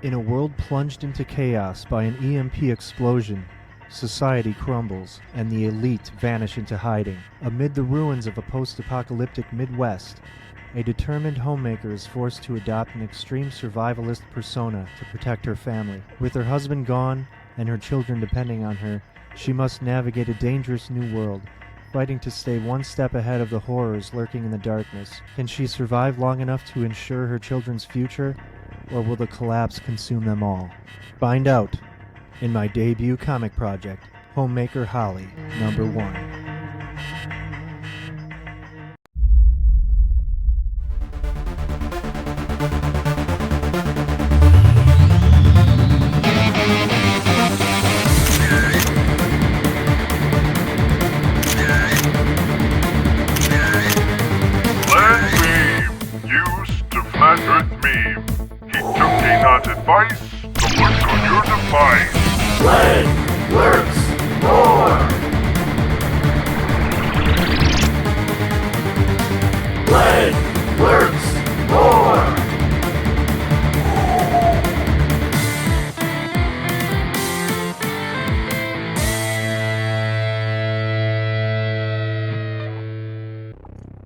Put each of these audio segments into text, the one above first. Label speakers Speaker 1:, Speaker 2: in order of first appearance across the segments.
Speaker 1: In a world plunged into chaos by an EMP explosion, society crumbles and the elite vanish into hiding. Amid the ruins of a post-apocalyptic Midwest, a determined homemaker is forced to adopt an extreme survivalist persona to protect her family. With her husband gone and her children depending on her, she must navigate a dangerous new world, fighting to stay one step ahead of the horrors lurking in the darkness. Can she survive long enough to ensure her children's future, or will the collapse consume them all? Find out in my debut comic project, Homemaker Holly, #1.
Speaker 2: Flat Earth meme. He took Dinah's advice, so look on your device.
Speaker 3: Len Lurks Moar. Len Lurks Moar.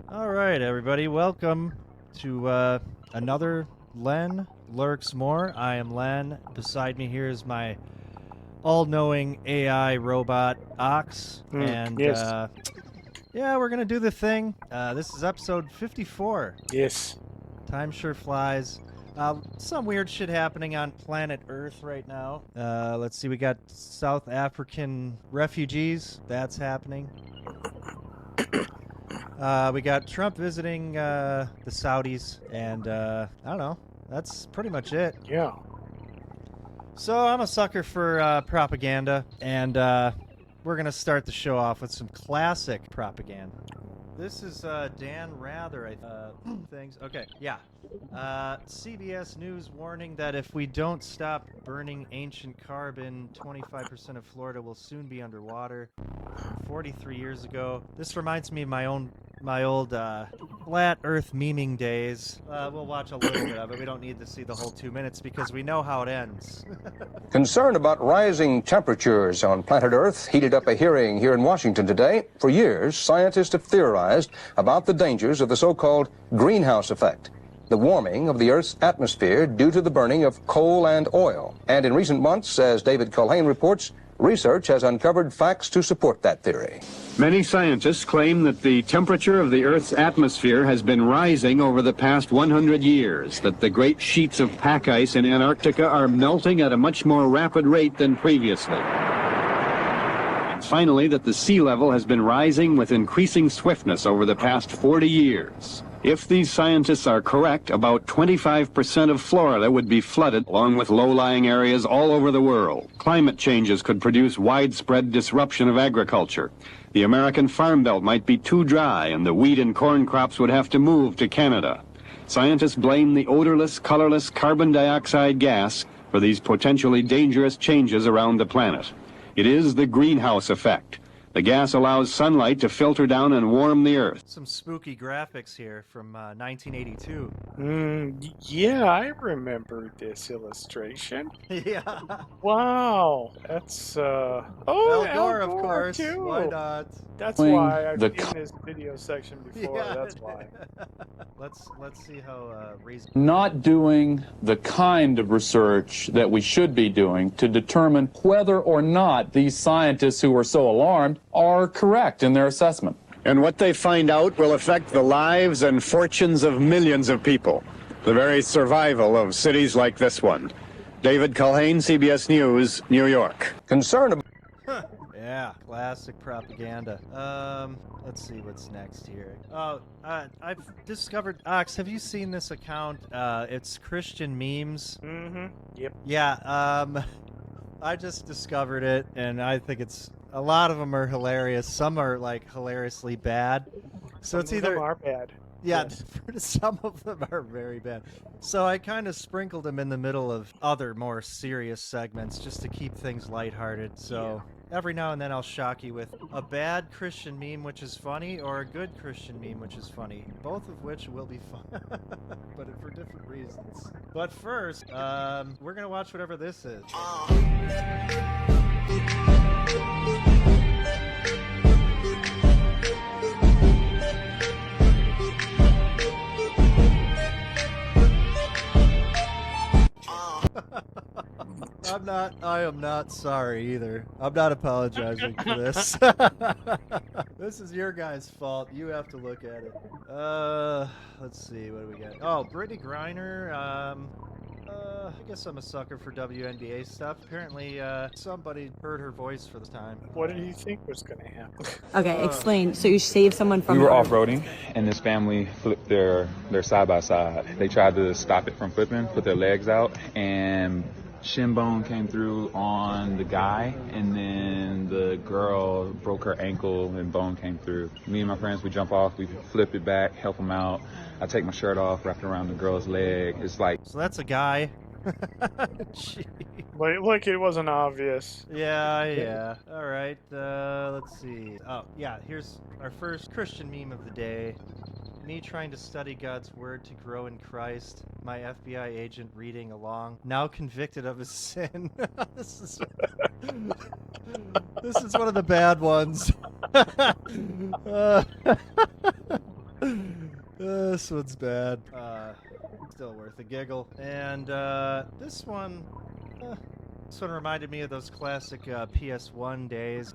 Speaker 1: All right, everybody, welcome to another Len Lurks Moar. I am Len. Beside me here is my all-knowing AI robot, Ox.
Speaker 4: Yes.
Speaker 1: Yeah, we're going to do the thing. This is episode 54.
Speaker 4: Yes.
Speaker 1: Time sure flies. Some weird shit happening on planet Earth right now. Let's see, we got South African refugees. That's happening. We got Trump visiting the Saudis, and I don't know. That's pretty much it.
Speaker 4: Yeah.
Speaker 1: So I'm a sucker for propaganda, and we're going to start the show off with some classic propaganda. This is Dan Rather, things. Okay, yeah. CBS News warning that if we don't stop burning ancient carbon, 25% of Florida will soon be underwater. 43 years ago. This reminds me of my old flat Earth memeing days. We'll watch a little bit of it. We don't need to see the whole 2 minutes because we know how it ends.
Speaker 5: Concern about rising temperatures on planet Earth heated up a hearing here in Washington today. For years, scientists have theorized about the dangers of the so-called greenhouse effect, the warming of the Earth's atmosphere due to the burning of coal and oil. And in recent months, as David Culhane reports, research has uncovered facts to support that theory.
Speaker 6: Many scientists claim that the temperature of the Earth's atmosphere has been rising over the past 100 years, that the great sheets of pack ice in Antarctica are melting at a much more rapid rate than previously. And finally, that the sea level has been rising with increasing swiftness over the past 40 years. If these scientists are correct, about 25% of Florida would be flooded, along with low-lying areas all over the world. Climate changes could produce widespread disruption of agriculture. The American farm belt might be too dry, and the wheat and corn crops would have to move to Canada. Scientists blame the odorless, colorless carbon dioxide gas for these potentially dangerous changes around the planet. It is the greenhouse effect. The gas allows sunlight to filter down and warm the Earth.
Speaker 1: Some spooky graphics here from 1982.
Speaker 4: Yeah, I remember this illustration.
Speaker 1: Yeah.
Speaker 4: Wow. That's,
Speaker 1: Al
Speaker 4: Al
Speaker 1: Gore, of
Speaker 4: Gore,
Speaker 1: course.
Speaker 4: too.
Speaker 1: Why not?
Speaker 4: That's why I've
Speaker 6: The
Speaker 4: seen this video section before.
Speaker 1: Yeah.
Speaker 4: That's why.
Speaker 1: Let's see how reasonable.
Speaker 7: Not doing the kind of research that we should be doing to determine whether or not these scientists who are so alarmed are correct in their assessment.
Speaker 6: And what they find out will affect the lives and fortunes of millions of people. The very survival of cities like this one. David Culhane, CBS News, New York.
Speaker 5: Concern about
Speaker 1: Yeah, classic propaganda. Let's see what's next here. I've discovered, Ox, have you seen this account? It's Christian Memes.
Speaker 4: Mm-hmm. Yep.
Speaker 1: Yeah, I just discovered it, and I think a lot of them are hilarious. Some are, like, hilariously bad. So it's
Speaker 4: Some of them
Speaker 1: either...
Speaker 4: are bad.
Speaker 1: Yeah,
Speaker 4: Yes.
Speaker 1: some of them are very bad. So I kind of sprinkled them in the middle of other more serious segments just to keep things lighthearted. So every now and then I'll shock you with a bad Christian meme which is funny or a good Christian meme which is funny. Both of which will be fun, but for different reasons. But first, we're gonna watch whatever this is. I am not sorry either. I'm not apologizing for this. This is your guys' fault. You have to look at it. Let's see, what do we got? Oh, Brittany Griner, I guess I'm a sucker for WNBA stuff. Apparently, somebody heard her voice for the time.
Speaker 4: What did you think was going to happen?
Speaker 8: Okay, explain. So you saved someone from...
Speaker 9: We were off-roading, and this family flipped their side-by-side. They tried to stop it from flipping, put their legs out, and shin bone came through on the guy, and then the girl broke her ankle and bone came through. Me and my friends, we jump off, we flip it back, help them out. I take my shirt off, wrap it around the girl's leg. It's like...
Speaker 1: So that's a guy. Gee.
Speaker 4: Like it wasn't obvious.
Speaker 1: Yeah. All right, let's see. Oh, yeah, here's our first Christian meme of the day. Me trying to study God's word to grow in Christ. My FBI agent reading along. Now convicted of his sin. This is one of the bad ones. This one's bad. Still worth a giggle. And this one reminded me of those classic PS1 days.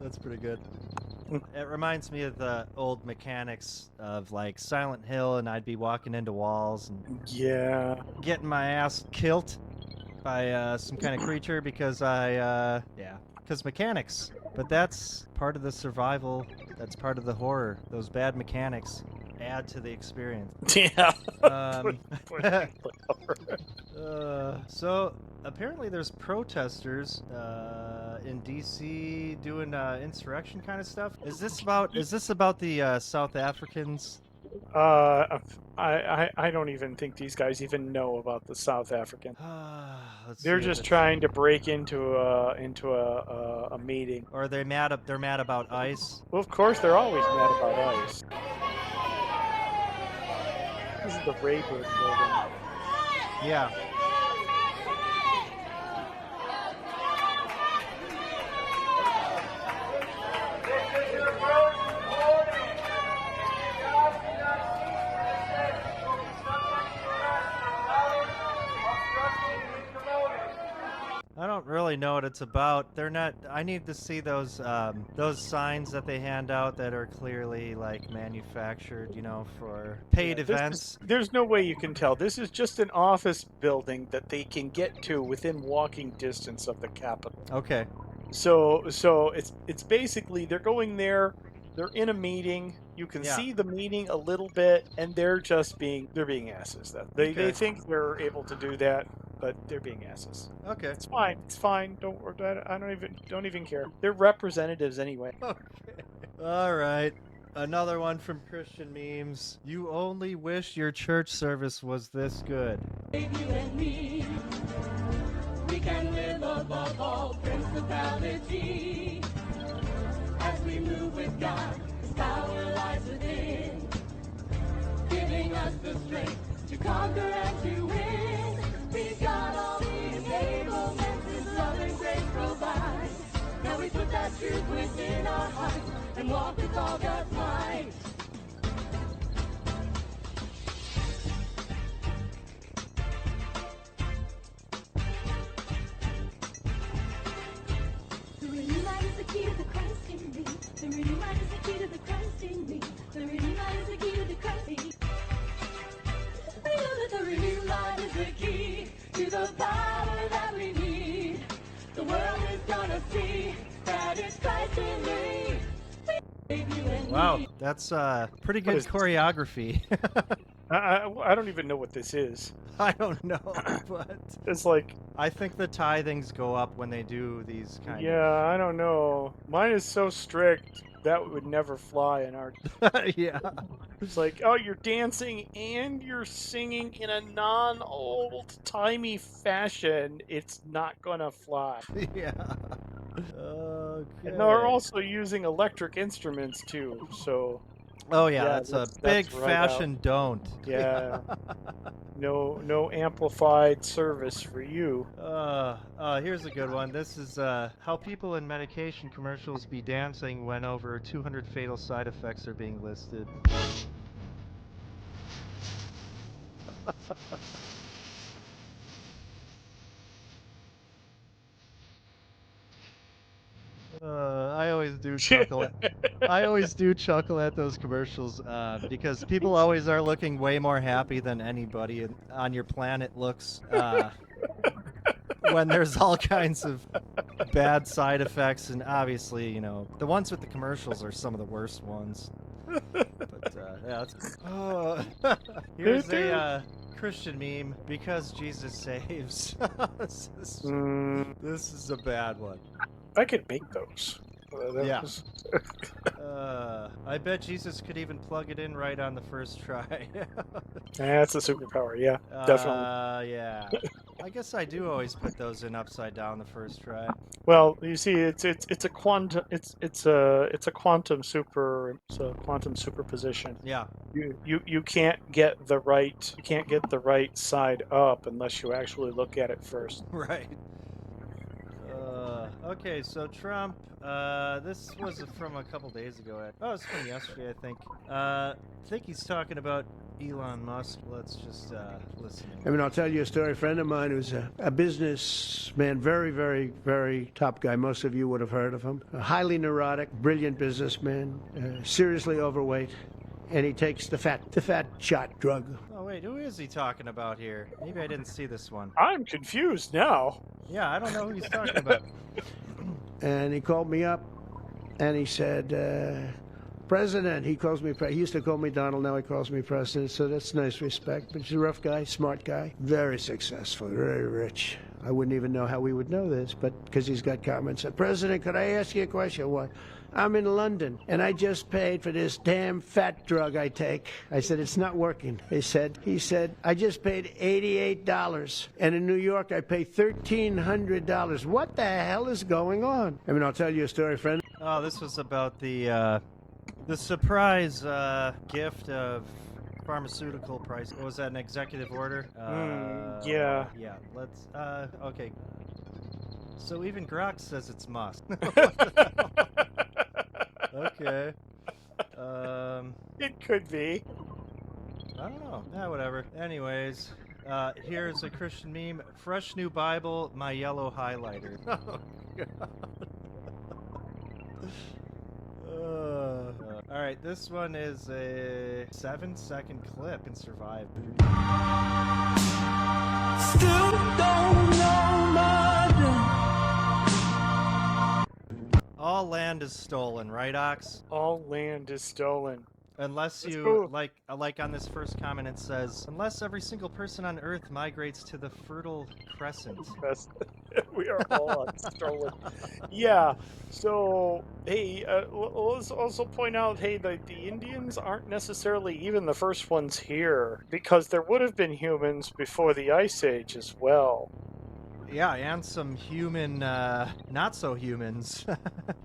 Speaker 1: That's pretty good. It reminds me of the old mechanics of like Silent Hill, and I'd be walking into walls and getting my ass killed by some kind of creature because because mechanics. But that's part of the survival. That's part of the horror. Those bad mechanics add to the experience.
Speaker 4: Yeah.
Speaker 1: So apparently there's protesters in DC doing insurrection kind of stuff. Is this about the South Africans?
Speaker 4: I don't even think these guys even know about the South African. They're just trying to break into a meeting.
Speaker 1: Or they're mad about ICE.
Speaker 4: Well, of course they're always mad about ICE. This is the Rayburn building.
Speaker 1: Yeah. I don't really know what it's about. They're not. I need to see those signs that they hand out that are clearly like manufactured, for paid events.
Speaker 4: There's no way you can tell. This is just an office building that they can get to within walking distance of the Capitol.
Speaker 1: Okay.
Speaker 4: So it's basically they're going there. They're in a meeting. You can see the meeting a little bit, and they're being asses. They think they're able to do that, but they're being asses.
Speaker 1: Okay.
Speaker 4: It's fine. It's fine. I don't even care. They're representatives anyway.
Speaker 1: Okay. All right. Another one from Christian memes. You only wish your church service was this good.
Speaker 3: You and me, we can live above all principality. As we move with God, His power lies within, giving us the strength to conquer and to win. We've got all the enablements His love and grace provides. Now we put that truth within our hearts, and and walk with all God's might. The Redeemer is the key to the Christ in me. The Redeemer is the key to the Christ in me. The Redeemer is the key to the Christ in me. We know that the Redeemer is the key to the power that we need. The world is gonna see that it's Christ in me.
Speaker 1: Wow, that's pretty good choreography.
Speaker 4: I don't even know what this is.
Speaker 1: I don't know, but
Speaker 4: It's like,
Speaker 1: I think the tithings go up when they do these kind
Speaker 4: yeah, I don't know. Mine is so strict that would never fly in our.
Speaker 1: of... yeah.
Speaker 4: It's like, oh, you're dancing and you're singing in a non-old-timey fashion. It's not gonna fly.
Speaker 1: Yeah. Okay.
Speaker 4: And they're also using electric instruments too, so
Speaker 1: Oh yeah,
Speaker 4: yeah,
Speaker 1: that's a
Speaker 4: that's
Speaker 1: big
Speaker 4: right
Speaker 1: fashion don't.
Speaker 4: yeah. No amplified service for you.
Speaker 1: Here's a good one. This is how people in medication commercials be dancing when over 200 fatal side effects are being listed. I always do chuckle at those commercials because people always are looking way more happy than anybody on your planet looks when there's all kinds of bad side effects, and obviously, you know, the ones with the commercials are some of the worst ones. But yeah, that's here's a Christian meme, because Jesus saves. This is a bad one.
Speaker 4: I could make those.
Speaker 1: Yeah. I bet Jesus could even plug it in right on the first try.
Speaker 4: That's a superpower. Yeah, definitely.
Speaker 1: Yeah. I guess I do always put those in upside down the first try.
Speaker 4: Well, you see, it's a quantum quantum superposition.
Speaker 1: Yeah.
Speaker 4: You can't get the right side up unless you actually look at it first.
Speaker 1: Right. Okay, so Trump, this was from a couple days ago. Oh, it's from yesterday, I think he's talking about Elon Musk. Let's just listen.
Speaker 10: I mean, I'll tell you a story. A friend of mine who's a businessman, very, very, very top guy. Most of you would have heard of him. A highly neurotic, brilliant businessman, seriously overweight, and he takes the fat shot drug.
Speaker 1: Oh, wait, who is he talking about here? Maybe I didn't see this one.
Speaker 4: I'm confused now.
Speaker 1: Yeah, I don't know who he's talking about.
Speaker 10: And he called me up, and he said, President, he calls me, he used to call me Donald, now he calls me President, so that's nice respect. But he's a rough guy, smart guy, very successful, very rich. I wouldn't even know how we would know this, but because he's got comments. Said, President, could I ask you a question? What? I'm in London, and I just paid for this damn fat drug I take. I said, it's not working. He said, I just paid $88, and in New York I pay $1,300. What the hell is going on? I mean, I'll tell you a story, friend.
Speaker 1: Oh, this was about the surprise gift of pharmaceutical price. Was that an executive order?
Speaker 4: Yeah.
Speaker 1: Yeah, let's, okay. So even Grok says it's must. Okay.
Speaker 4: It could be.
Speaker 1: I don't know. Yeah, whatever. Anyways, here's a Christian meme. Fresh new Bible, my yellow highlighter. Oh, God. Alright, this one is a 7-second clip and survive.
Speaker 3: Still don't know my
Speaker 1: All land is stolen, right, Ox?
Speaker 4: All land is stolen.
Speaker 1: Unless
Speaker 4: Let's
Speaker 1: you,
Speaker 4: go.
Speaker 1: like on this first comment, it says, unless every single person on Earth migrates to the Fertile Crescent.
Speaker 4: Yes. We are all stolen. Yeah. So, hey, let's also point out, hey, the Indians aren't necessarily even the first ones here, because there would have been humans before the Ice Age as well.
Speaker 1: Yeah, and some human, not so humans.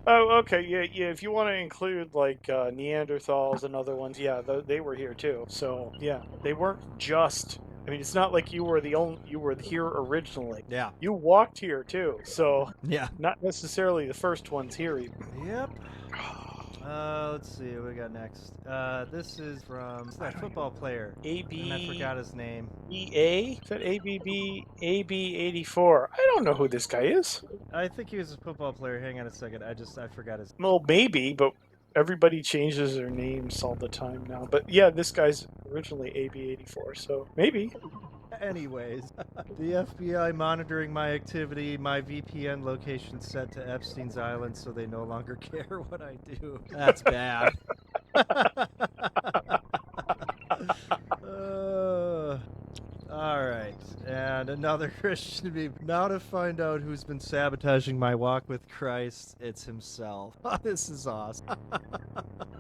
Speaker 4: Oh, okay, yeah. If you want to include like Neanderthals and other ones, yeah, they were here too. So yeah, they weren't just. I mean, it's not like you were here originally.
Speaker 1: Yeah.
Speaker 4: You walked here too. So
Speaker 1: yeah,
Speaker 4: not necessarily the first ones here. Even.
Speaker 1: Yep. Let's see what we got next. This is from that football player.
Speaker 4: AB.
Speaker 1: And I forgot his name.
Speaker 4: EA? Is that AB84? I don't know who this guy is.
Speaker 1: I think he was a football player. Hang on a second. I forgot his.
Speaker 4: Well, maybe, but everybody changes their names all the time now. But yeah, this guy's originally AB84, so maybe.
Speaker 1: Anyways, the FBI monitoring my activity, my VPN location set to Epstein's Island, so they no longer care what I do. That's bad. All right, and another Christian meme. Now to find out who's been sabotaging my walk with Christ, it's himself. This is awesome.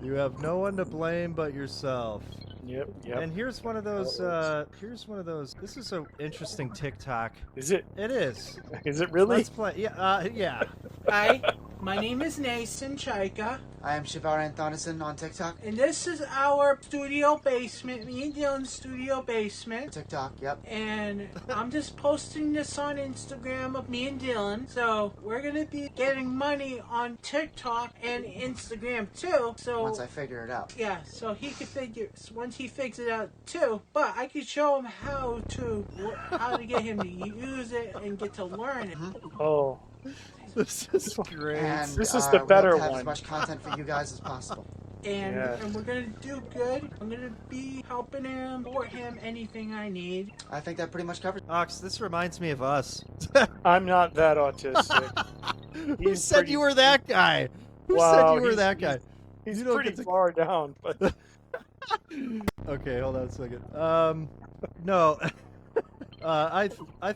Speaker 1: You have no one to blame but yourself.
Speaker 4: Yep.
Speaker 1: And here's one of those, this is an interesting TikTok.
Speaker 4: Is it?
Speaker 1: It is.
Speaker 4: Is it really?
Speaker 1: Let's play, yeah.
Speaker 11: Hi, my name is Nathan Chaika.
Speaker 12: I am Shivar Anthonison on TikTok.
Speaker 11: And this is our studio basement, me and Dylan's studio basement.
Speaker 12: TikTok, yep.
Speaker 11: And I'm just posting this on Instagram of me and Dylan. So we're going to be getting money on TikTok and Instagram too. So
Speaker 12: once I figure it out.
Speaker 11: Yeah, so he could once he figures it out too. But I could show him how to get him to use it and get to learn it.
Speaker 4: Oh.
Speaker 1: This is great.
Speaker 12: And,
Speaker 4: this is the better
Speaker 12: we'll have
Speaker 4: one.
Speaker 12: as much content for you guys as possible.
Speaker 11: And we're going to do good. I'm going to be helping him, support him, anything I need.
Speaker 12: I think that pretty much covers it.
Speaker 1: Ox, this reminds me of us.
Speaker 4: I'm not that autistic.
Speaker 1: Who said you were that guy? Who said you were that guy?
Speaker 4: He's pretty far down, but...
Speaker 1: Okay, hold on a second. No. I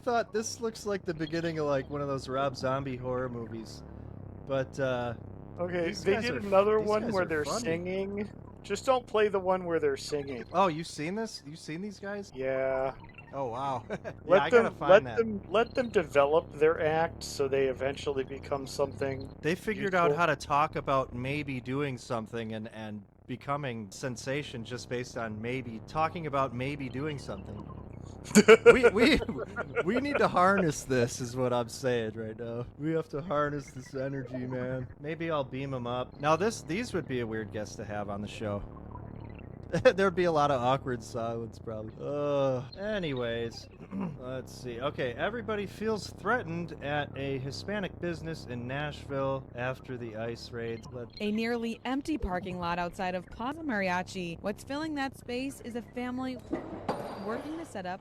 Speaker 1: thought this looks like the beginning of like one of those Rob Zombie horror movies. But,
Speaker 4: okay, they did another one where they're
Speaker 1: funny.
Speaker 4: singing. Just don't play the one where they're singing.
Speaker 1: Oh, you've seen this? You've seen these guys?
Speaker 4: Yeah.
Speaker 1: Oh, wow.
Speaker 4: Let them develop their act so they eventually become something.
Speaker 1: They figured out how to talk about maybe doing something and becoming sensation just based on maybe talking about maybe doing something. we need to harness this, is what I'm saying right now. We have to harness this energy, man. Maybe I'll beam them up. Now these would be a weird guest to have on the show. There'd be a lot of awkward silence, probably. Anyways, let's see. Okay, everybody feels threatened at a Hispanic business in Nashville after the ICE raid.
Speaker 13: A nearly empty parking lot outside of Plaza Mariachi. What's filling that space is a family working to set up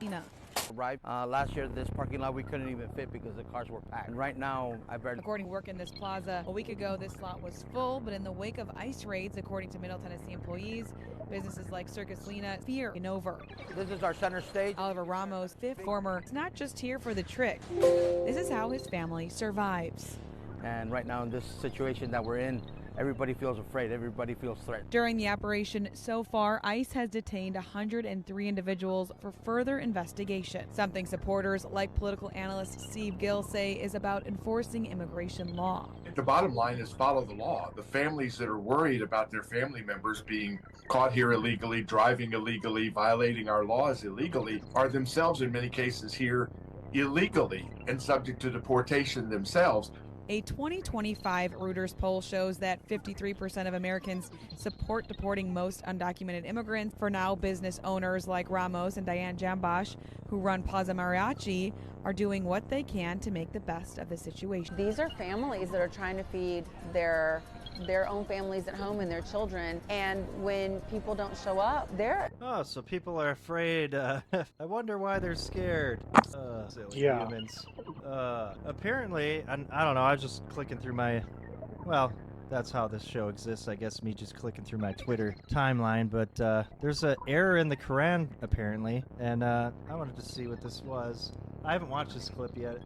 Speaker 14: Right. Last year, this parking lot, we couldn't even fit because the cars were packed. And right now,
Speaker 13: According to work in this plaza, a week ago, this lot was full, but in the wake of ICE raids, according to Middle Tennessee employees, businesses like Circus Lena fear and over.
Speaker 14: This is our center stage.
Speaker 13: Oliver Ramos, fifth former, is not just here for the trick. This is how his family survives.
Speaker 14: And right now, in this situation that we're in, everybody feels afraid. Everybody feels threatened.
Speaker 13: During the operation so far, ICE has detained 103 individuals for further investigation. Something supporters like political analyst Steve Gill say is about enforcing immigration law.
Speaker 15: The bottom line is follow the law. The families that are worried about their family members being caught here illegally, driving illegally, violating our laws illegally, are themselves in many cases here illegally and subject to deportation themselves.
Speaker 13: A 2025 Reuters poll shows that 53% of Americans support deporting most undocumented immigrants. For now, business owners like Ramos and Diane Jambash, who run Plaza Mariachi, are doing what they can to make the best of the situation.
Speaker 16: These are families that are trying to feed their own families at home and their children, and when people don't show up, they're...
Speaker 1: Oh, so people are afraid. I wonder why they're scared. Silly humans. Apparently, and I don't know, I was just clicking through my... Well, that's how this show exists, I guess, me just clicking through my Twitter timeline, but there's an error in the Quran, apparently, and I wanted to see what this was. I haven't watched this clip yet.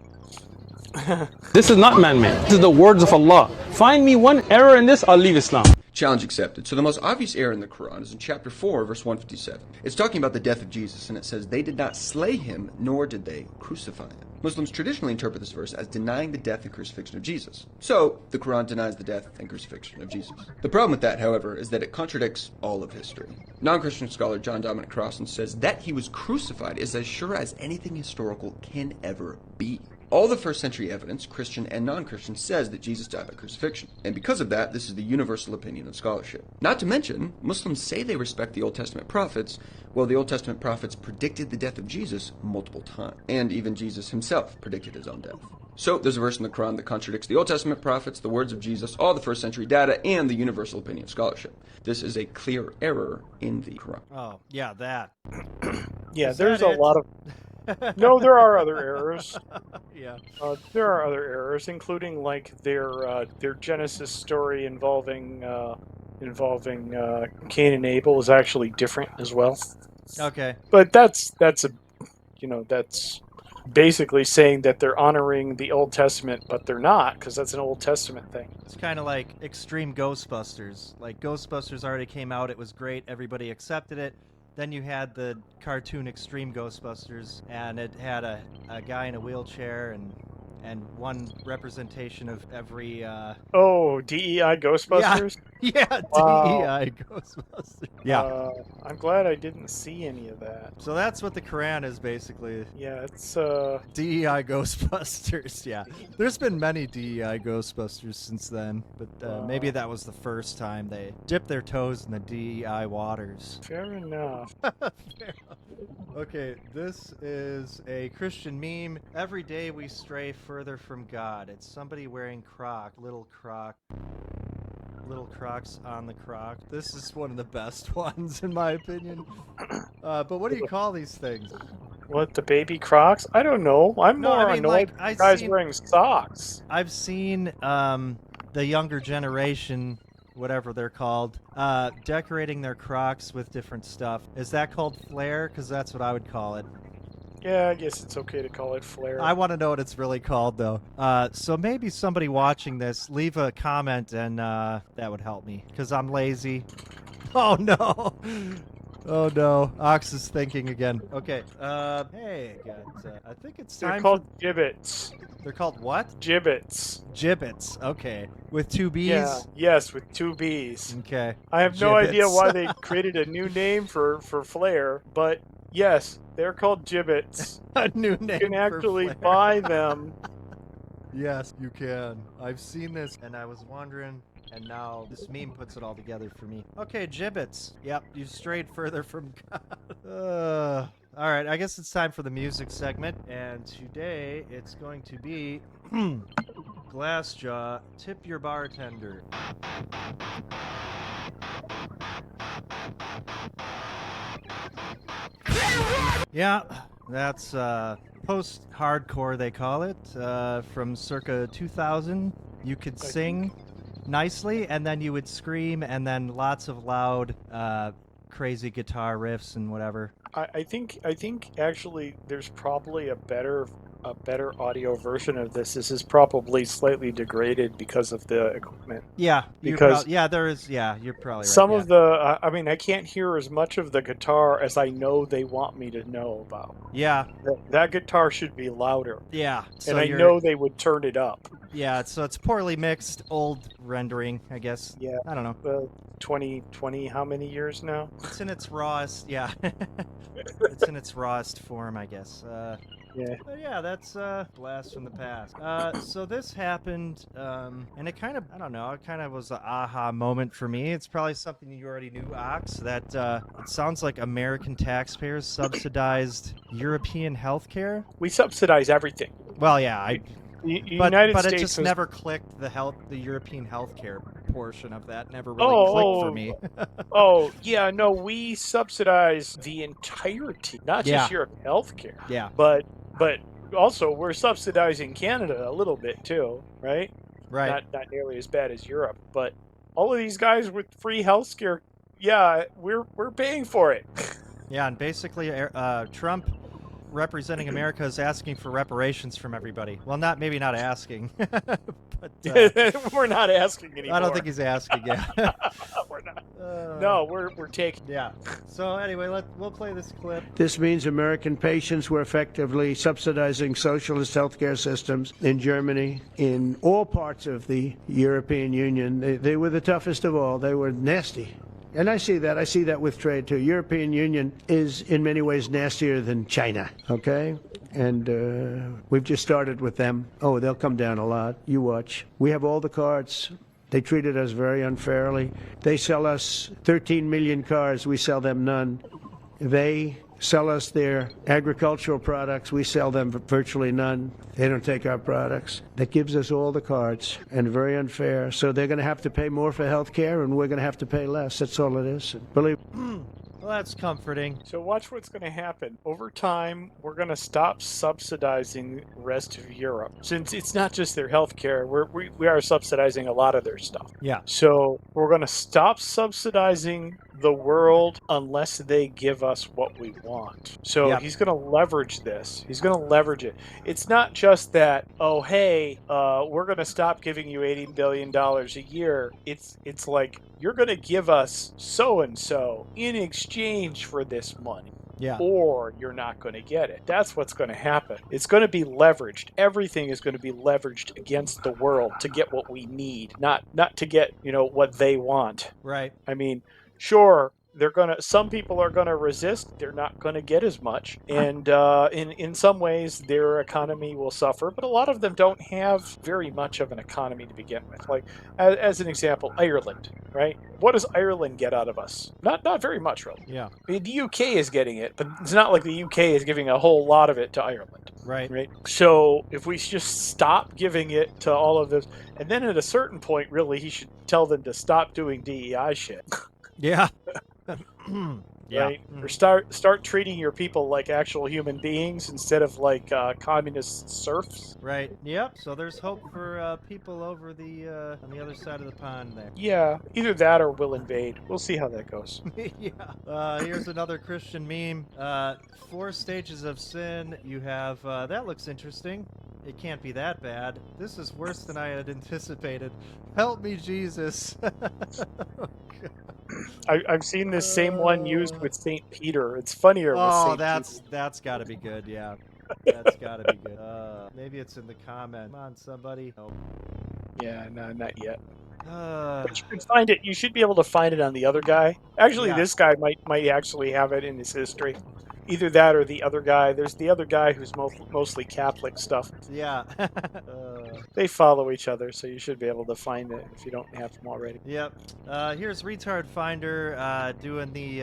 Speaker 17: This is not man-made. This is the words of Allah. Find me one error in this, I'll leave Islam.
Speaker 18: Challenge accepted. So the most obvious error in the Quran is in chapter 4, verse 157. It's talking about the death of Jesus, and it says, "They did not slay him, nor did they crucify him." Muslims traditionally interpret this verse as denying the death and crucifixion of Jesus. So, the Quran denies the death and crucifixion of Jesus. The problem with that, however, is that it contradicts all of history. Non-Christian scholar John Dominic Crossan says that he was crucified is as sure as anything historical can ever be. All the first century evidence, Christian and non-Christian, says that Jesus died by crucifixion. And because of that, this is the universal opinion of scholarship. Not to mention, Muslims say they respect the Old Testament prophets. Well, the Old Testament prophets predicted the death of Jesus multiple times. And even Jesus himself predicted his own death. So there's a verse in the Quran that contradicts the Old Testament prophets, the words of Jesus, all the first century data, and the universal opinion of scholarship. This is a clear error in the Quran.
Speaker 1: Oh, yeah, that.
Speaker 4: Yeah,
Speaker 1: Is
Speaker 4: there's
Speaker 1: that
Speaker 4: a
Speaker 1: it?
Speaker 4: lot of... No, there are other errors.
Speaker 1: Yeah.
Speaker 4: There are other errors, including like their Genesis story involving Cain and Abel is actually different as well.
Speaker 1: Okay.
Speaker 4: But that's basically saying that they're honoring the Old Testament, but they're not, because that's an Old Testament thing.
Speaker 1: It's kind of like Extreme Ghostbusters. Like, Ghostbusters already came out, it was great, everybody accepted it. Then you had the cartoon Extreme Ghostbusters, and it had a guy in a wheelchair and one representation of every...
Speaker 4: Oh, DEI Ghostbusters?
Speaker 1: Yeah,
Speaker 4: Wow.
Speaker 1: DEI Ghostbusters. Yeah.
Speaker 4: I'm glad I didn't see any of that.
Speaker 1: So that's what the Quran is, basically.
Speaker 4: Yeah, it's...
Speaker 1: DEI Ghostbusters, yeah. There's been many DEI Ghostbusters since then, but maybe that was the first time they dipped their toes in the DEI waters.
Speaker 4: Fair enough.
Speaker 1: Okay, this is a Christian meme. Every day we stray further from God. It's somebody wearing little Crocs on the croc. This is one of the best ones, in my opinion. But what do you call these things?
Speaker 4: What, the baby Crocs? I don't know. I'm more annoyed with guys wearing socks.
Speaker 1: I've seen the younger generation, whatever they're called, decorating their Crocs with different stuff. Is that called flair? Because that's what I would call it.
Speaker 4: Yeah, I guess it's okay to call it flair.
Speaker 1: I want to know what it's really called, though. So maybe somebody watching this, leave a comment, and that would help me, because I'm lazy. Oh, no. Oh, no. Ox is thinking again. Okay. Hey, I think it's time.
Speaker 4: They're called gibbets.
Speaker 1: They're called what?
Speaker 4: Gibbets.
Speaker 1: Gibbets. Okay. With two B's?
Speaker 4: Yeah. Yes, with two B's.
Speaker 1: Okay.
Speaker 4: I have no idea why they created a new name for flair, but yes, they're called gibbets.
Speaker 1: A new name.
Speaker 4: You can actually buy them.
Speaker 1: Yes, you can. I've seen this, and I was wondering, and now this meme puts it all together for me. Okay, gibbets. Yep, you've strayed further from God. All right, I guess it's time for the music segment, and today it's going to be Glassjaw, Tip Your Bartender. Yeah, that's post-hardcore, they call it, from circa 2000. You could sing nicely, and then you would scream, and then lots of loud, crazy guitar riffs and whatever.
Speaker 4: I think actually there's probably a better audio version of this. This is probably slightly degraded because of the equipment.
Speaker 1: Yeah,
Speaker 4: because
Speaker 1: there is. Yeah, you're probably right.
Speaker 4: Some of the, I mean, I can't hear as much of the guitar as I know they want me to know about.
Speaker 1: Yeah,
Speaker 4: that guitar should be louder.
Speaker 1: Yeah,
Speaker 4: so and I know they would turn it up.
Speaker 1: Yeah, so it's poorly mixed, old rendering, I guess.
Speaker 4: Yeah,
Speaker 1: I don't know.
Speaker 4: 2020, how many years now?
Speaker 1: It's in its rawest. Yeah, it's in its rawest form, I guess.
Speaker 4: Yeah.
Speaker 1: But yeah, that's blast from the past. So this happened, and it kind of, I don't know, it kind of was an aha moment for me. It's probably something you already knew, Ox, that it sounds like American taxpayers subsidized European healthcare.
Speaker 4: We subsidize everything.
Speaker 1: Well, yeah, but
Speaker 4: States
Speaker 1: it just never clicked. The European healthcare portion of that never really clicked for me.
Speaker 4: Oh, yeah, no, we subsidize the entirety, not just European healthcare.
Speaker 1: Yeah.
Speaker 4: But also we're subsidizing Canada a little bit too, right?
Speaker 1: Right.
Speaker 4: Not nearly as bad as Europe, but all of these guys with free healthcare, yeah, we're paying for it.
Speaker 1: Yeah, and basically Trump representing America is asking for reparations from everybody. Well, maybe not asking, but
Speaker 4: we're not asking anymore.
Speaker 1: I don't think he's asking. Yeah,
Speaker 4: we're not. No, we're taking.
Speaker 1: Yeah. So anyway, we'll play this clip.
Speaker 10: This means American patients were effectively subsidizing socialist healthcare systems in Germany, in all parts of the European Union. They were the toughest of all. They were nasty. And I see that with trade too. European Union is in many ways nastier than China, okay? and we've just started with them. Oh, they'll come down a lot. You watch. We have all the cards. They treated us very unfairly. They sell us 13 million cars. We sell them none. They sell us their agricultural products. We sell them virtually none. They don't take our products. That gives us all the cards, and very unfair. So they're going to have to pay more for health care, and we're going to have to pay less. That's all it is. Believe.
Speaker 1: Well, that's comforting.
Speaker 4: So watch what's going to happen. Over time, we're going to stop subsidizing the rest of Europe. Since it's not just their health care, we are subsidizing a lot of their stuff.
Speaker 1: Yeah.
Speaker 4: So we're going to stop subsidizing the world unless they give us what we want. So he's going to leverage this. He's going to leverage it. It's not just that, oh, hey, we're going to stop giving you $80 billion a year. It's like, you're going to give us so-and-so in exchange for this money.
Speaker 1: Yeah.
Speaker 4: Or you're not going to get it. That's what's going to happen. It's going to be leveraged. Everything is going to be leveraged against the world to get what we need, not to get, what they want.
Speaker 1: Right.
Speaker 4: I mean, sure, some people are gonna resist. They're not gonna get as much, and in some ways their economy will suffer. But a lot of them don't have very much of an economy to begin with. Like as an example, Ireland, right? What does Ireland get out of us? Not very much, really.
Speaker 1: Yeah.
Speaker 4: I mean, the UK is getting it, but it's not like the UK is giving a whole lot of it to Ireland.
Speaker 1: Right.
Speaker 4: Right. So if we just stop giving it to all of this, and then at a certain point, really, he should tell them to stop doing DEI shit.
Speaker 1: Yeah. Yeah.
Speaker 4: Right? Or start treating your people like actual human beings instead of like communist serfs.
Speaker 1: Right. Yep. So there's hope for people over on the other side of the pond there.
Speaker 4: Yeah. Either that or we'll invade. We'll see how that goes.
Speaker 1: Yeah. Here's another Christian meme. 4 stages of sin. You have that looks interesting. It can't be that bad. This is worse than I had anticipated. Help me, Jesus.
Speaker 4: I've seen this same one used with St. Peter. It's funnier with St. Peter.
Speaker 1: That's got to be good, yeah. That's got to be good. Maybe it's in the comment. Come on, somebody. Nope.
Speaker 4: Yeah, no, not yet. But you can find it. You should be able to find it on the other guy. Actually, this guy might actually have it in his history. Either that or the other guy. There's the other guy who's mostly Catholic stuff.
Speaker 1: Yeah.
Speaker 4: They follow each other, so you should be able to find it if you don't have them already.
Speaker 1: Yep. Here's Retard Finder doing the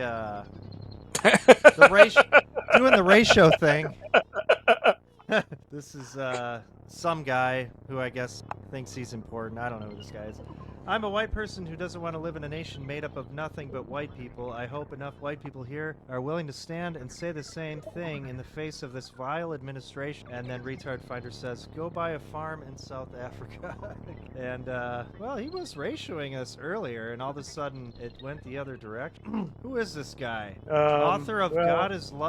Speaker 1: doing the ratio thing. This is some guy who I guess thinks he's important. I don't know who this guy is. I'm a white person who doesn't want to live in a nation made up of nothing but white people. I hope enough white people here are willing to stand and say the same thing in the face of this vile administration. And then Retard Finder says, go buy a farm in South Africa. And, well, he was ratioing us earlier, and all of a sudden it went the other direction. Who is this guy? Author of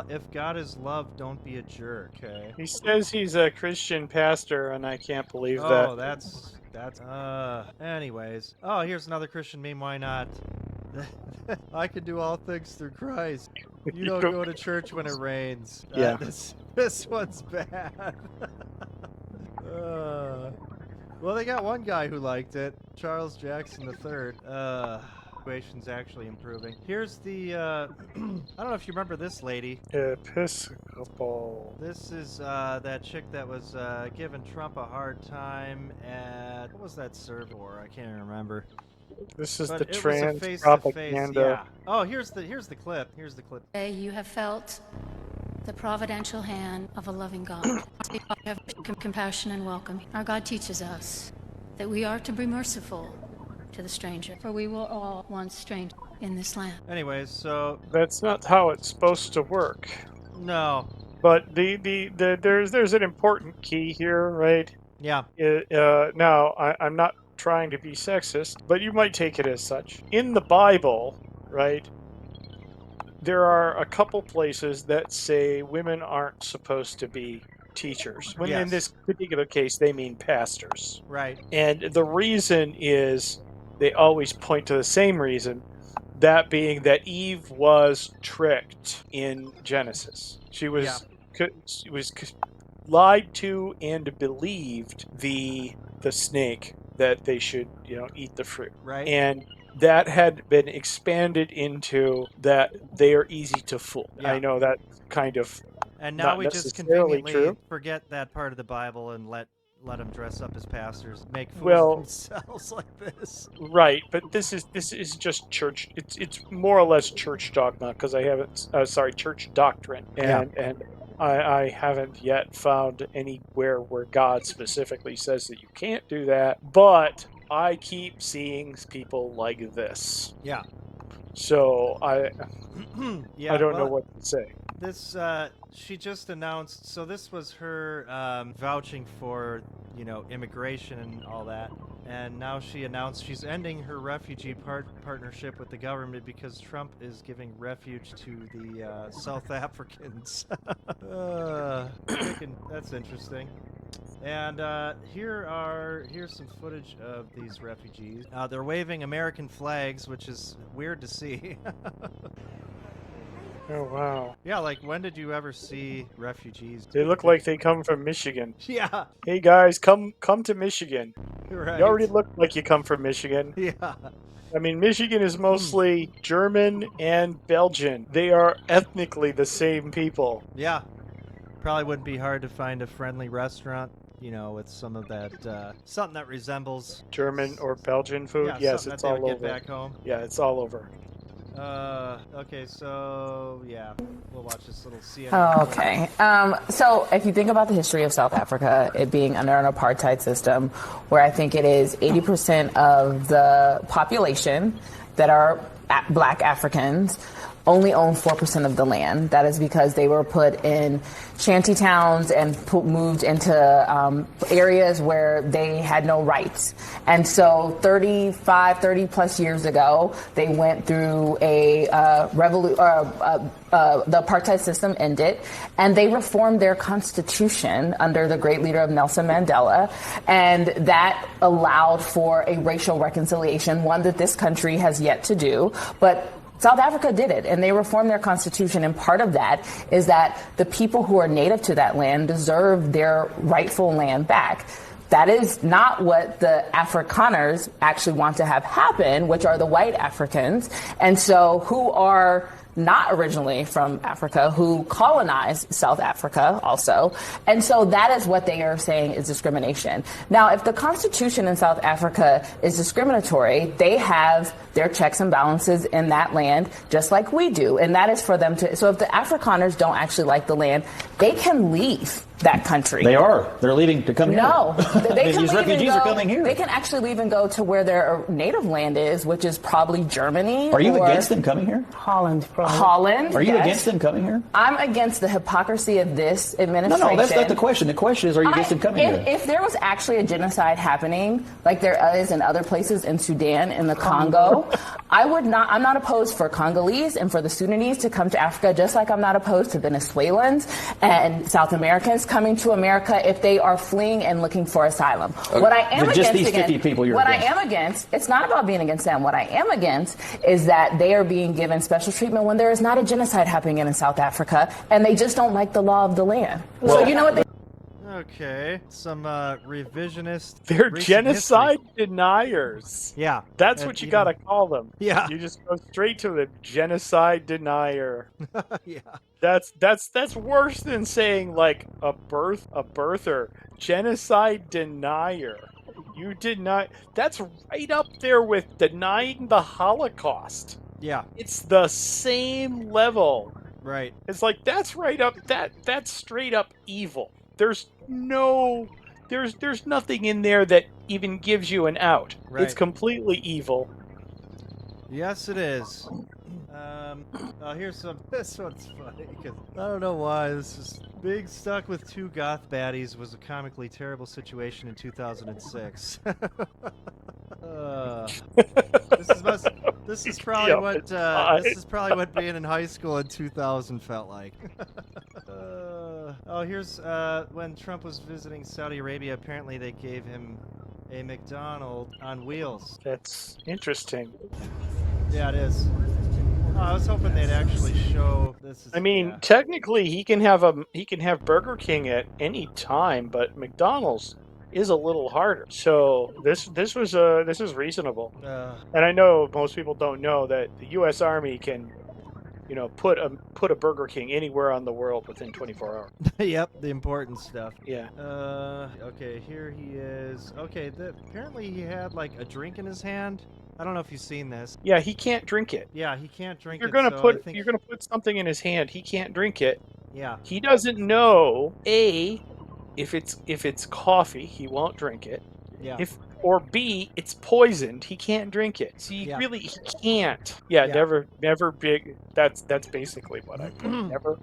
Speaker 1: If God is Love, Don't Be a Jerk. Okay.
Speaker 4: He says he's a Christian pastor, and I can't believe that.
Speaker 1: Oh, that's anyways. Oh, here's another Christian meme, why not? I can do all things through Christ. You don't go to church when it rains.
Speaker 4: Yeah.
Speaker 1: This one's bad. Well, they got one guy who liked it. Charles Jackson III. Situation's actually improving. Here's the, I don't know if you remember this lady.
Speaker 4: Episcopal.
Speaker 1: This is that chick that was giving Trump a hard time at, what was that serve for? I can't even remember.
Speaker 4: This is
Speaker 1: But
Speaker 4: the
Speaker 1: it was a
Speaker 4: trans
Speaker 1: face-to-face,
Speaker 4: propaganda.
Speaker 1: yeah. Oh, here's the clip. Here's the clip.
Speaker 19: You have felt the providential hand of a loving God. You have compassion and welcome. Our God teaches us that we are to be merciful to the stranger, for we were all once strangers in this land.
Speaker 1: Anyways, so
Speaker 4: That's not how it's supposed to work.
Speaker 1: no.
Speaker 4: But there's an important key here, right?
Speaker 1: Yeah.
Speaker 4: Now, I'm not trying to be sexist, but you might take it as such. In the Bible, right, there are a couple places that say women aren't supposed to be teachers. When in this particular case, they mean pastors.
Speaker 1: Right.
Speaker 4: And the reason is they always point to the same reason, that being that Eve was tricked in Genesis. She was lied to and believed the snake that they should, eat the fruit.
Speaker 1: Right.
Speaker 4: And that had been expanded into that they are easy to fool.
Speaker 1: Yeah.
Speaker 4: I know that kind of
Speaker 1: And now
Speaker 4: not
Speaker 1: we just
Speaker 4: necessarily
Speaker 1: conveniently
Speaker 4: true.
Speaker 1: forget that part of the Bible and let them dress up as pastors, make fools
Speaker 4: Well,
Speaker 1: of themselves like this.
Speaker 4: Right, but this is just church. It's more or less church dogma because I haven't. Church doctrine,
Speaker 1: Yeah.
Speaker 4: and I haven't yet found anywhere where God specifically says that you can't do that. But I keep seeing people like this.
Speaker 1: Yeah.
Speaker 4: So
Speaker 1: Yeah,
Speaker 4: I don't know
Speaker 1: well,
Speaker 4: what to say.
Speaker 1: This she just announced. So this was her vouching for immigration and all that. And now she announced she's ending her refugee partnership with the government because Trump is giving refuge to the South Africans. That's interesting. And here's some footage of these refugees. They're waving American flags, which is weird to see.
Speaker 4: Oh wow!
Speaker 1: Yeah, like when did you ever see refugees?
Speaker 4: They look like they come from Michigan.
Speaker 1: Yeah.
Speaker 4: Hey guys, come to Michigan.
Speaker 1: Right.
Speaker 4: You already look like you come from Michigan.
Speaker 1: Yeah.
Speaker 4: I mean, Michigan is mostly German and Belgian. They are ethnically the same people.
Speaker 1: Yeah. Probably wouldn't be hard to find a friendly restaurant, with some of that, something that resembles
Speaker 4: German or Belgian food.
Speaker 1: Yeah,
Speaker 4: Yes,
Speaker 1: something
Speaker 4: it's
Speaker 1: that they
Speaker 4: all
Speaker 1: would
Speaker 4: over.
Speaker 1: get back home.
Speaker 4: Yeah, it's all over.
Speaker 1: Okay, so yeah, we'll watch this little CNN.
Speaker 20: Oh, okay. So if you think about the history of South Africa, it being under an apartheid system, where I think it is 80% of the population that are Black Africans only own 4% of the land. That is because they were put in shanty towns and moved into areas where they had no rights. And so 30 plus years ago, they went through a the apartheid system ended, and they reformed their constitution under the great leader of Nelson Mandela. And that allowed for a racial reconciliation, one that this country has yet to do. But South Africa did it, and they reformed their constitution, and part of that is that the people who are native to that land deserve their rightful land back. That is not what the Afrikaners actually want to have happen, which are the white Africans, and so who are not originally from Africa, who colonized South Africa also. And so that is what they are saying is discrimination. Now, if the Constitution in South Africa is discriminatory, they have their checks and balances in that land, just like we do. And that is for them to, so if the Afrikaners don't actually like the land, they can leave that country.
Speaker 21: They are. They're leaving to come here.
Speaker 20: No. They can
Speaker 21: These
Speaker 20: leave
Speaker 21: refugees
Speaker 20: and go,
Speaker 21: are coming here.
Speaker 20: They can actually leave and go to where their native land is, which is probably Germany.
Speaker 21: Are you
Speaker 20: or
Speaker 21: against them coming here?
Speaker 20: Holland, probably. Holland.
Speaker 21: Are you
Speaker 20: yes.
Speaker 21: against them coming here?
Speaker 20: I'm against the hypocrisy of this administration.
Speaker 21: No, that's not the question. The question is, are you against them coming here?
Speaker 20: If there was actually a genocide happening, like there is in other places in Sudan, in the Congo, I'm not opposed for Congolese and for the Sudanese to come to Africa, just like I'm not opposed to Venezuelans and South Americans coming to America if they are fleeing and looking for asylum.
Speaker 21: Okay.
Speaker 20: What I am
Speaker 21: But
Speaker 20: against,
Speaker 21: just these 50 people you're
Speaker 20: what
Speaker 21: against.
Speaker 20: I am against, it's not about being against them. What I am against is that they are being given special treatment when there is not a genocide happening in South Africa, and they just don't like the law of the land. So you know what?
Speaker 1: Okay, some revisionist.
Speaker 4: They're
Speaker 1: recent
Speaker 4: genocide
Speaker 1: history.
Speaker 4: deniers.
Speaker 1: Yeah,
Speaker 4: That's
Speaker 1: and
Speaker 4: what you
Speaker 1: even-
Speaker 4: gotta call them.
Speaker 1: Yeah.
Speaker 4: You just go straight to the genocide denier.
Speaker 1: Yeah.
Speaker 4: That's worse than saying like a birther. Genocide denier. You deny. That's right up there with denying the Holocaust.
Speaker 1: Yeah.
Speaker 4: It's the same level.
Speaker 1: Right.
Speaker 4: It's like that's right up that's straight up evil. There's nothing in there that even gives you an out.
Speaker 1: Right.
Speaker 4: It's completely evil.
Speaker 1: Yes, it is. Here's some. This one's funny because I don't know why this is being stuck with two goth baddies was a comically terrible situation in 2006. This is probably what being in high school in 2000 felt like. Here's when Trump was visiting Saudi Arabia. Apparently, they gave him a McDonald's on wheels.
Speaker 4: That's interesting.
Speaker 1: Yeah, it is. I was hoping they'd actually show this.
Speaker 4: Technically, he can have Burger King at any time, but McDonald's is a little harder. So this is reasonable. And I know most people don't know that the U.S. Army can put a Burger King anywhere on the world within 24 hours.
Speaker 1: Yep, the important stuff.
Speaker 4: Yeah.
Speaker 1: Okay, here he is. Okay, apparently he had like a drink in his hand. I don't know if you've seen this.
Speaker 4: Yeah, he can't drink it.
Speaker 1: Yeah, he can't drink
Speaker 4: You're
Speaker 1: it.
Speaker 4: gonna
Speaker 1: so
Speaker 4: you're gonna put something in his hand. He can't drink it.
Speaker 1: Yeah.
Speaker 4: He doesn't know if it's coffee, he won't drink it.
Speaker 1: Yeah.
Speaker 4: Or B, it's poisoned. He can't drink it. So he can't. Yeah, never big. That's basically what I put.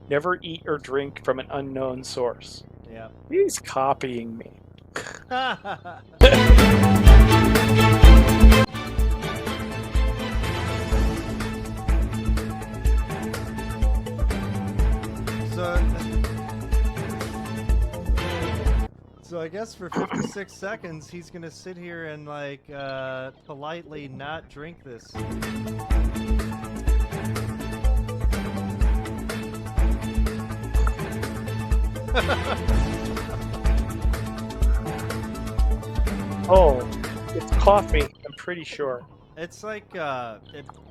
Speaker 4: Never eat or drink from an unknown source.
Speaker 1: Yeah.
Speaker 4: He's copying me.
Speaker 1: So I guess for 56 seconds, he's gonna sit here and like politely not drink this.
Speaker 4: Oh, it's coffee. I'm pretty sure.
Speaker 1: It's like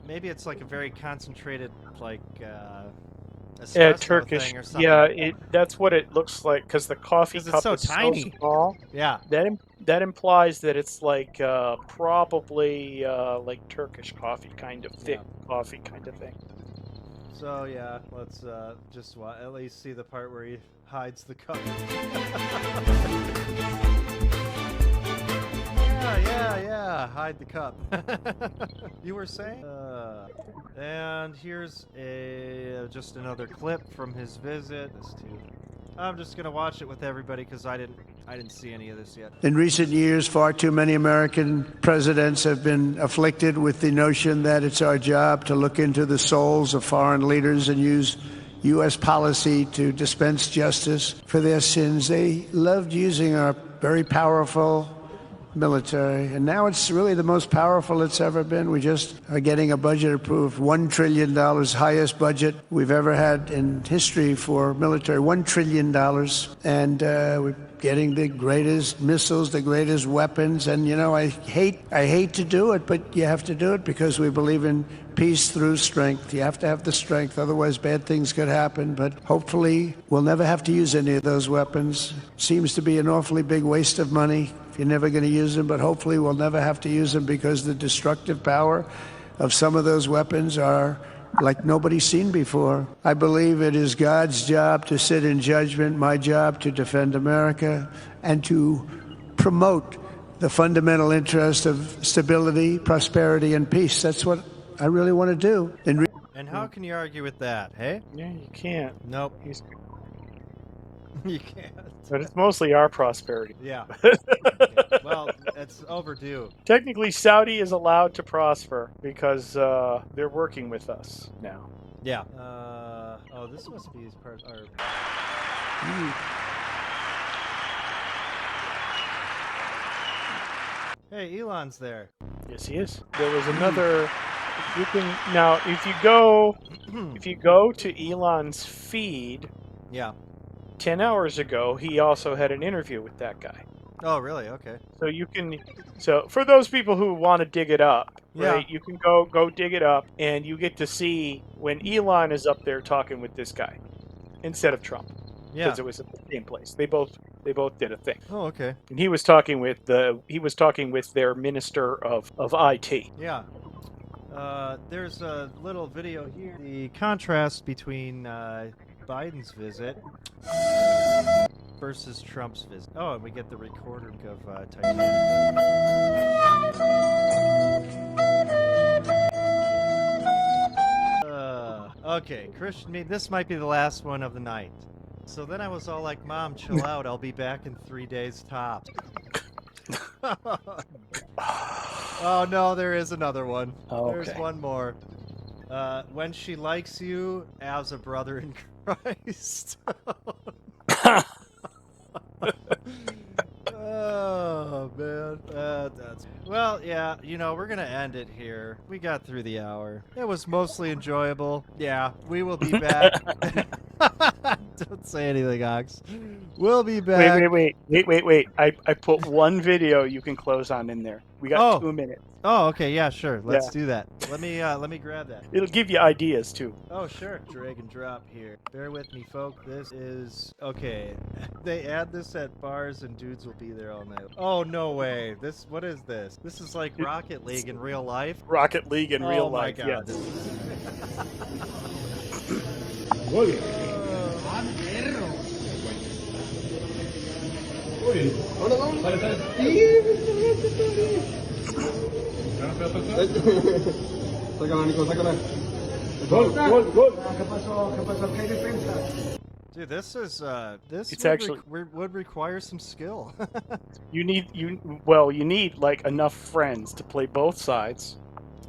Speaker 1: maybe it's like a very concentrated like espresso
Speaker 4: Turkish.
Speaker 1: thing or something.
Speaker 4: Yeah, that's what it looks like because the coffee cup
Speaker 1: so
Speaker 4: is
Speaker 1: tiny.
Speaker 4: so small.
Speaker 1: Yeah.
Speaker 4: That implies that it's like probably like Turkish coffee, kind of thick coffee kind of thing.
Speaker 1: So yeah, let's just at least see the part where he hides the cup. Yeah, hide the cup. You were saying? And here's just another clip from his visit. I'm just gonna watch it with everybody because I didn't see any of this yet.
Speaker 10: In recent years, far too many American presidents have been afflicted with the notion that it's our job to look into the souls of foreign leaders and use U.S. policy to dispense justice for their sins. They loved using our very powerful military, and now it's really the most powerful it's ever been. We just are getting a budget approved, $1 trillion, highest budget we've ever had in history for military, $1 trillion, and we're getting the greatest missiles, the greatest weapons, and I hate to do it, but you have to do it because we believe in peace through strength. You have to have the strength, otherwise bad things could happen, but hopefully we'll never have to use any of those weapons. Seems to be an awfully big waste of money if you're never going to use them, but hopefully we'll never have to use them because the destructive power of some of those weapons are like nobody's seen before. I believe it is God's job to sit in judgment, my job to defend America, and to promote the fundamental interest of stability, prosperity, and peace. That's what I really want to do.
Speaker 1: And how can you argue with that, hey?
Speaker 4: Yeah, you can't.
Speaker 1: Nope. You can't.
Speaker 4: But it's mostly our prosperity.
Speaker 1: Yeah. Well, it's overdue.
Speaker 4: Technically, Saudi is allowed to prosper because they're working with us now.
Speaker 1: Yeah. Oh, this must be his part. Hey, Elon's there.
Speaker 4: Yes, he is. There was another. You can now if you go to Elon's feed.
Speaker 1: Yeah.
Speaker 4: 10 hours ago, he also had an interview with that guy.
Speaker 1: Oh, really? Okay.
Speaker 4: So you can, for those people who want to dig it up, right? You can go dig it up, and you get to see when Elon is up there talking with this guy instead of Trump.
Speaker 1: Yeah.
Speaker 4: Because it was at the same place. They both did a thing.
Speaker 1: Oh, okay.
Speaker 4: And he was talking with their minister of IT.
Speaker 1: Yeah. There's a little video here. The contrast between Biden's visit versus Trump's visit. Oh, and we get the recording of Titanic. Okay, Christian, this might be the last one of the night. So then I was all like, Mom, chill out. I'll be back in 3 days tops. Oh, no, there is another one.
Speaker 4: Oh,
Speaker 1: There's
Speaker 4: okay.
Speaker 1: one more. When she likes you as a brother in Christ. Oh, man. Well, yeah, we're going to end it here. We got through the hour. It was mostly enjoyable. Yeah, we will be back. Don't say anything, Ox. We'll be back.
Speaker 4: Wait. I put one video you can close on in there. We got 2 minutes.
Speaker 1: Oh, okay, yeah, sure. Let's
Speaker 4: Yeah.
Speaker 1: do that. Let me grab that.
Speaker 4: It'll give you ideas too.
Speaker 1: Oh, sure. Drag and drop here. Bear with me, folk. This is okay. They add this at bars and dudes will be there all night. Oh, no way. What is this? This is like Rocket League in real life.
Speaker 4: Rocket League in real life.
Speaker 1: Oh my God.
Speaker 4: Yes.
Speaker 1: Dude, this
Speaker 4: It's actually-
Speaker 1: would require some skill.
Speaker 4: You need like enough friends to play both sides.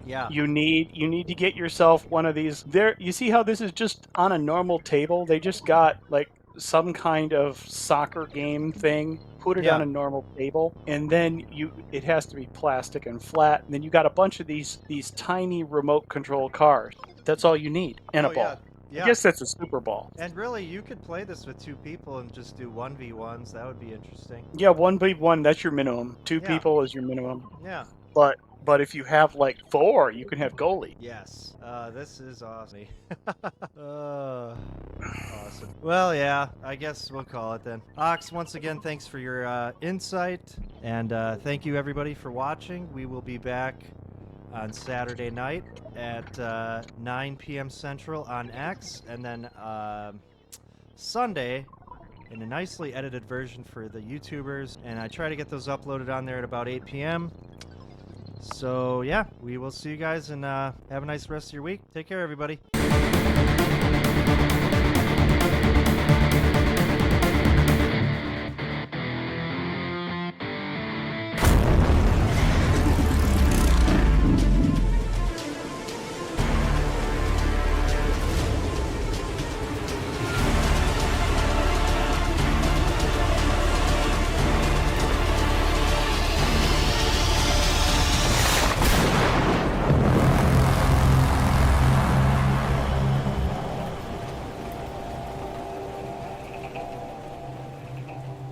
Speaker 1: Yeah.
Speaker 4: You need to get yourself one of these. There, you see how this is just on a normal table? They just got like some kind of soccer game thing, put it
Speaker 1: Yeah.
Speaker 4: on a normal table, and then it has to be plastic and flat. And then you got a bunch of these tiny remote control cars. That's all you need, and a ball.
Speaker 1: Yeah. Yeah.
Speaker 4: I guess that's a super ball.
Speaker 1: And really, you could play this with 2 people and just do 1v1s. That would be interesting.
Speaker 4: Yeah, 1v1, that's your minimum. 2
Speaker 1: Yeah.
Speaker 4: people is your minimum.
Speaker 1: Yeah.
Speaker 4: But if you have like 4, you can have goalie.
Speaker 1: Yes. This is awesome. Awesome. Well, yeah, I guess we'll call it then. Ox, once again, thanks for your insight. And thank you, everybody, for watching. We will be back on Saturday night at 9 p.m. Central on X. And then Sunday in a nicely edited version for the YouTubers. And I try to get those uploaded on there at about 8 p.m. So, yeah, we will see you guys and have a nice rest of your week. Take care, everybody.